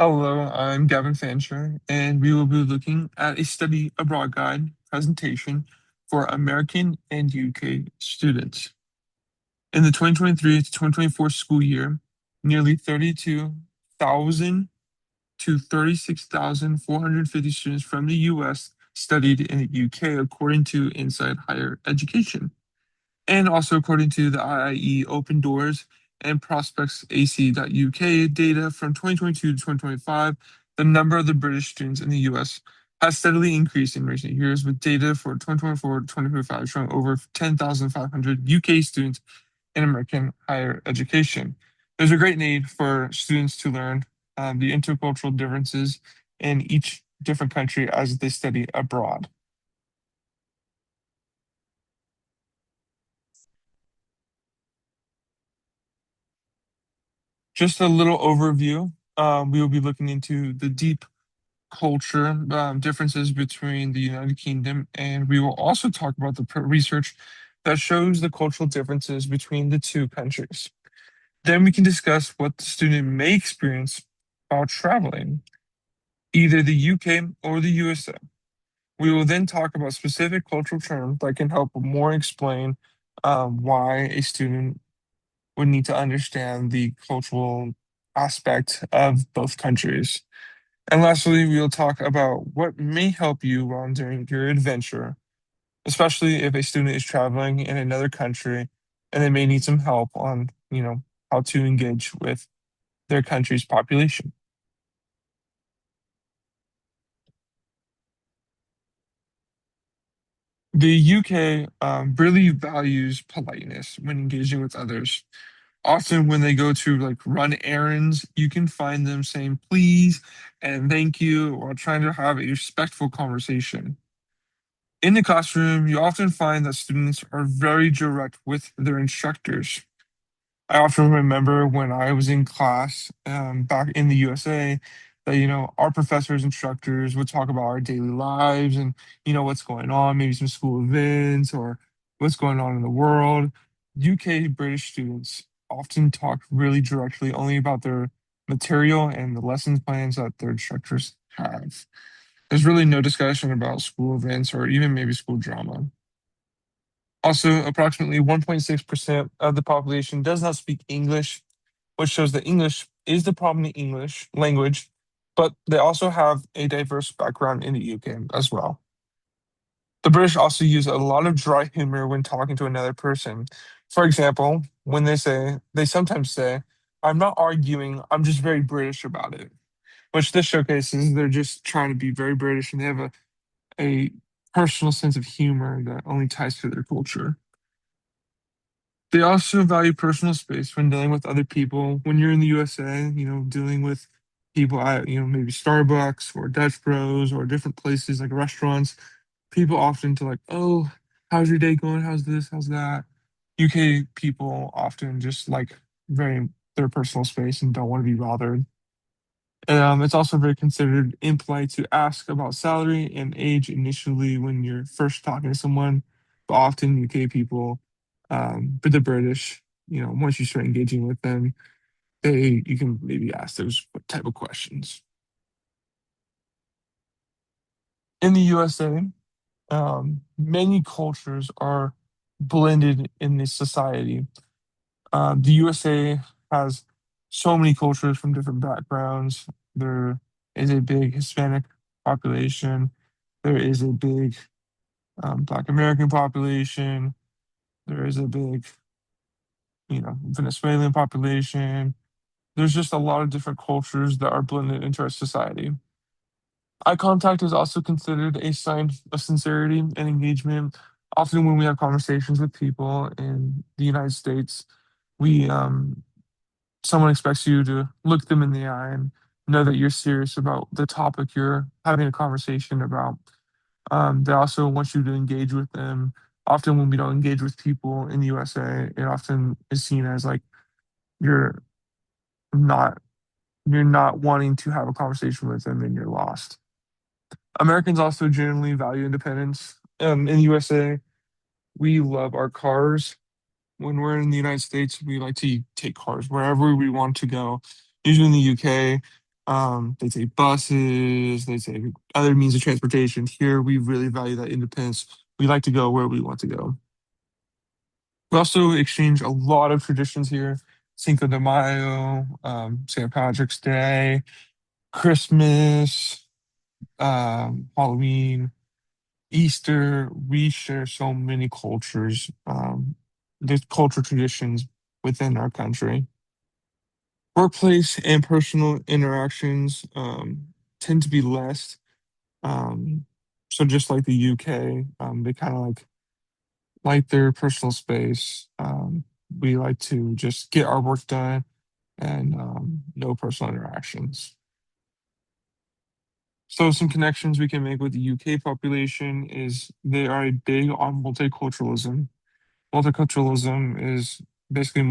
Hello, I'm Gavin Fancher, and we will be looking at a study abroad guide presentation for American and UK students. In the 2023 to 2024 school year, nearly 32,000 to 36,450 students from the US studied in the UK, according to Inside Higher Education. And also according to the IIE Open Doors and Prospects AC.UK data from 2022 to 2025, the number of the British students in the US has steadily increased in recent years, with data for 2024 to 2025 showing over 10,500 UK students in American higher education. There's a great need for students to learn the intercultural differences in each different country as they study abroad. Just a little overview. We will be looking into the deep culture differences between the United Kingdom, and we will also talk about the research that shows the cultural differences between the two countries. Then we can discuss what the student may experience while traveling, either the UK or the USA. We will then talk about specific cultural terms that can help more explain why a student would need to understand the cultural aspect of both countries. And lastly, we'll talk about what may help you while during your adventure, especially if a student is traveling in another country and they may need some help on, how to engage with their country's population. The UK really values politeness when engaging with others. Often, when they go to like run errands, you can find them saying please and thank you or trying to have a respectful conversation. In the classroom, you often find that students are very direct with their instructors. I often remember when I was in class back in the USA that, our professors, instructors would talk about our daily lives and, what's going on, maybe some school events or what's going on in the world. UK British students often talk really directly only about their material and the lessons plans that their instructors have. There's really no discussion about school events or even maybe school drama. Also, approximately 1.6% of the population does not speak English, which shows that English is the prominent English language, but they also have a diverse background in the UK as well. The British also use a lot of dry humor when talking to another person. For example, when they sometimes say, I'm not arguing, I'm just very British about it, which this showcases they're just trying to be very British and they have a personal sense of humor that only ties to their culture. They also value personal space when dealing with other people. When you're in the USA, dealing with people at, maybe Starbucks or Dutch Bros or different places like restaurants, people often to like, oh, how's your day going? How's this? How's that? UK people often just like very their personal space and don't want to be bothered. It's also very considered impolite to ask about salary and age initially when you're first talking to someone. But often UK people, but the British, once you start engaging with them, you can maybe ask those type of questions. In the USA, many cultures are blended in this society. The USA has so many cultures from different backgrounds. There is a big Hispanic population. There is a big Black American population. There is a big, Venezuelan population. There's just a lot of different cultures that are blended into our society. Eye contact is also considered a sign of sincerity and engagement. Often, when we have conversations with people in the United States, we someone expects you to look them in the eye and know that you're serious about the topic you're having a conversation about. They also want you to engage with them. Often, when we don't engage with people in the USA, it often is seen as like you're not you're not wanting to have a conversation with them and you're lost. Americans also generally value independence. In the USA, we love our cars. When we're in the United States, we like to take cars wherever we want to go. Usually in the UK, They take buses, they take other means of transportation. Here, we really value that independence. We like to go where we want to go. We also exchange a lot of traditions here. Cinco de Mayo, St. Patrick's Day, Christmas, Halloween, Easter. We share so many cultures. There's cultural traditions within our country. Workplace and personal interactions tend to be less. So just like the UK, they kind of like their personal space. We like to just get our work done and no personal interactions. So some connections we can make with the UK population is they are a big on multiculturalism. Multiculturalism is basically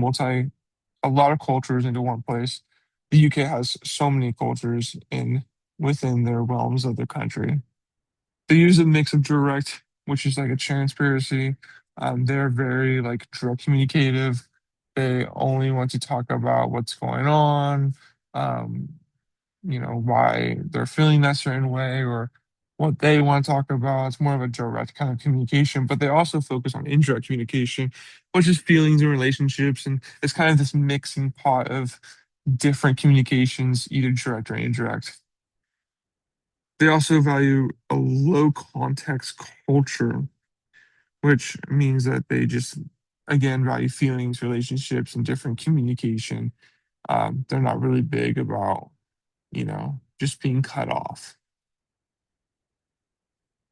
a lot of cultures into one place. The UK has so many cultures in within their realms of the country. They use a mix of direct, which is like a transparency. They're very like direct communicative. They only want to talk about what's going on, um, why they're feeling that certain way or what they want to talk about. It's more of a direct kind of communication, but they also focus on indirect communication, which is feelings and relationships. And it's kind of this mixing pot of different communications, either direct or indirect. They also value a low context culture, which means that they just, again, value feelings, relationships, and different communication. They're not really big about, just being cut off.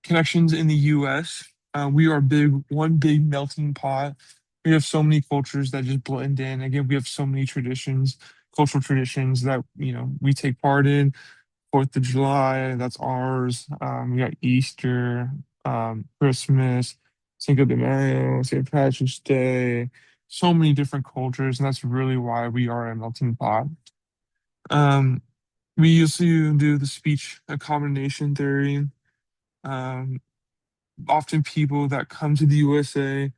Connections in the US, we are one big melting pot. We have so many cultures that just blend in. Again, we have so many traditions, cultural traditions that, we take part in. Fourth of July, that's ours. We got Easter, Christmas, Cinco de Mayo, St. Patrick's Day, so many different cultures, and that's really why we are a melting pot. Um, we used to do the speech accommodation theory. Um, Often people that come to the USA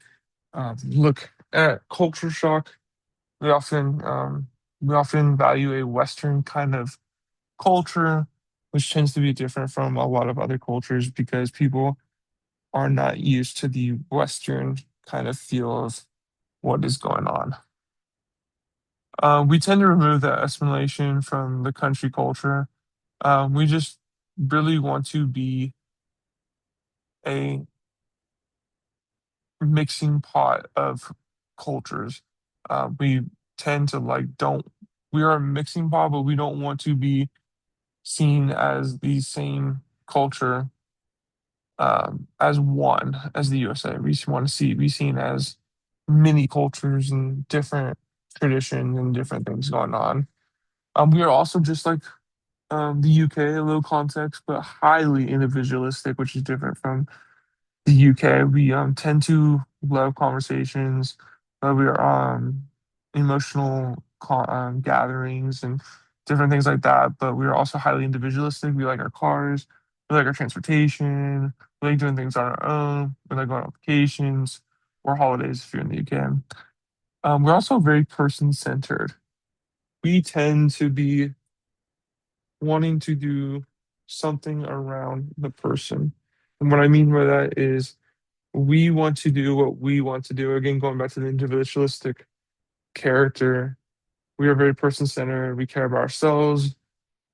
look at culture shock. We often we often value a Western kind of culture, which tends to be different from a lot of other cultures because people are not used to the Western kind of feel of what is going on. We tend to remove that assimilation from the country culture. We just really want to be a mixing pot of cultures. We tend to we are a mixing pot, but we don't want to be seen as the same culture as one as the USA. We just want to be seen as many cultures and different traditions and different things going on. We are also just like the UK, a little context, but highly individualistic, which is different from the UK. We tend to love conversations. We are emotional gatherings and different things like that. But we are also highly individualistic. We like our cars. We like our transportation. We like doing things on our own. We like going on vacations or holidays if you're in the UK. We're also very person centered. We tend to be wanting to do something around the person. And what I mean by that is we want to do what we want to do. Again, going back to the individualistic character, we are very person centered. We care about ourselves.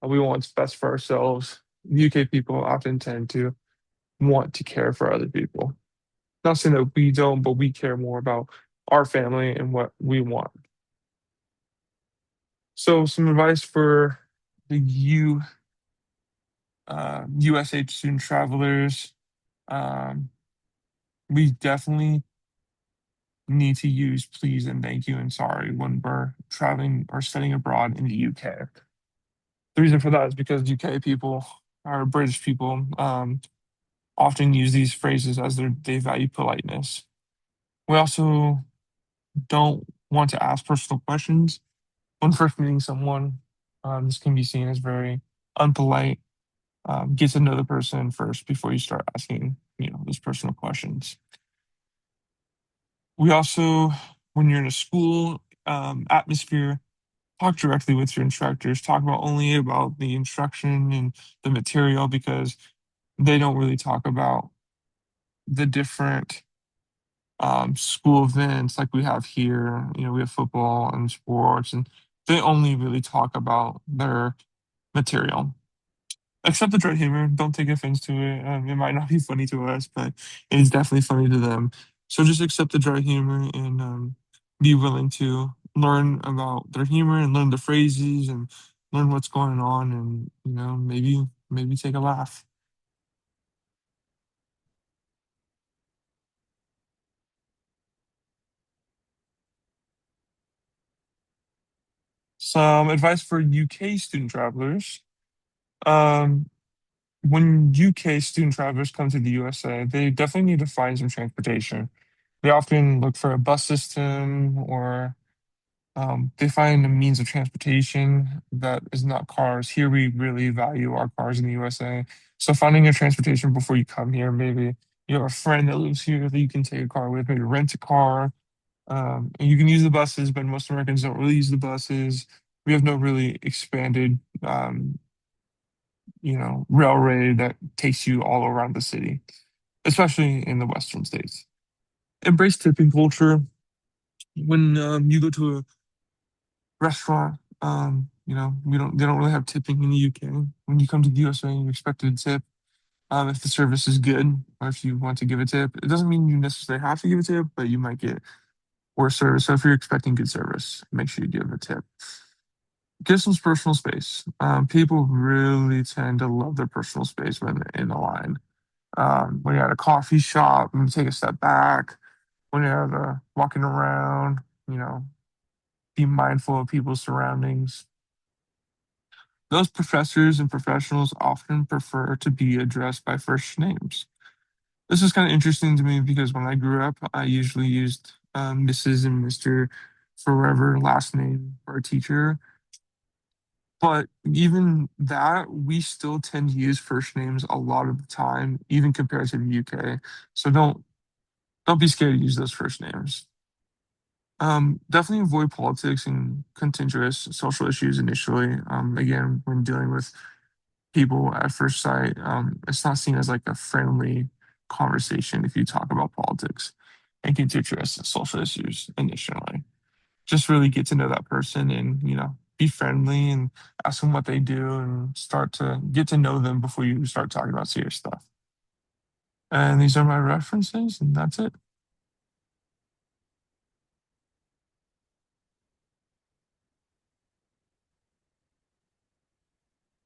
We want what's best for ourselves. UK people often tend to want to care for other people. Not saying that we don't, but we care more about our family and what we want. So, some advice for the USH student travelers. Um, we definitely need to use please and thank you and sorry when we're traveling or studying abroad in the UK. The reason for that is because UK people or British people often use these phrases as they value politeness. We also don't want to ask personal questions when first meeting someone. This can be seen as very unpolite. Get to know the person first before you start asking, those personal questions. We also, when you're in a school atmosphere, talk directly with your instructors. Talk about only about the instruction and the material because they don't really talk about the different school events like we have here. You know, we have football and sports, and they only really talk about their material. Accept the dry humor. Don't take offense to it. It might not be funny to us, but it is definitely funny to them. So just accept the dry humor and be willing to learn about their humor and learn the phrases and learn what's going on, and maybe take a laugh. Some advice for UK student travelers. Um, when UK student travelers come to the USA, they definitely need to find some transportation. They often look for a bus system or they find a means of transportation that is not cars. Here, we really value our cars in the USA. So, finding a transportation before you come here, maybe you have a friend that lives here that you can take a car with, maybe rent a car. And you can use the buses, but most Americans don't really use the buses. We have no really expanded, railway that takes you all around the city, especially in the Western states. Embrace tipping culture. When you go to a restaurant. They don't really have tipping in the UK. When you come to the USA, you expect a tip. If the service is good, or if you want to give a tip, it doesn't mean you necessarily have to give a tip, but you might get worse service. So if you're expecting good service, make sure you give a tip. Give some personal space. People really tend to love their personal space when they're in the line. When you're at a coffee shop, maybe take a step back. When you're walking around, you know, be mindful of people's surroundings. Those professors and professionals often prefer to be addressed by first names. This is kind of interesting to me because when I grew up, I usually used Mrs. and Mr. forever last name for a teacher. But even that, we still tend to use first names a lot of the time, even compared to the UK. So don't be scared to use those first names. Definitely avoid politics and contentious social issues initially. Again, when dealing with people at first sight. It's not seen as like a friendly conversation if you talk about politics and contentious social issues initially. Just really get to know that person and, be friendly and ask them what they do and start to get to know them before you start talking about serious stuff. And these are my references, and that's it.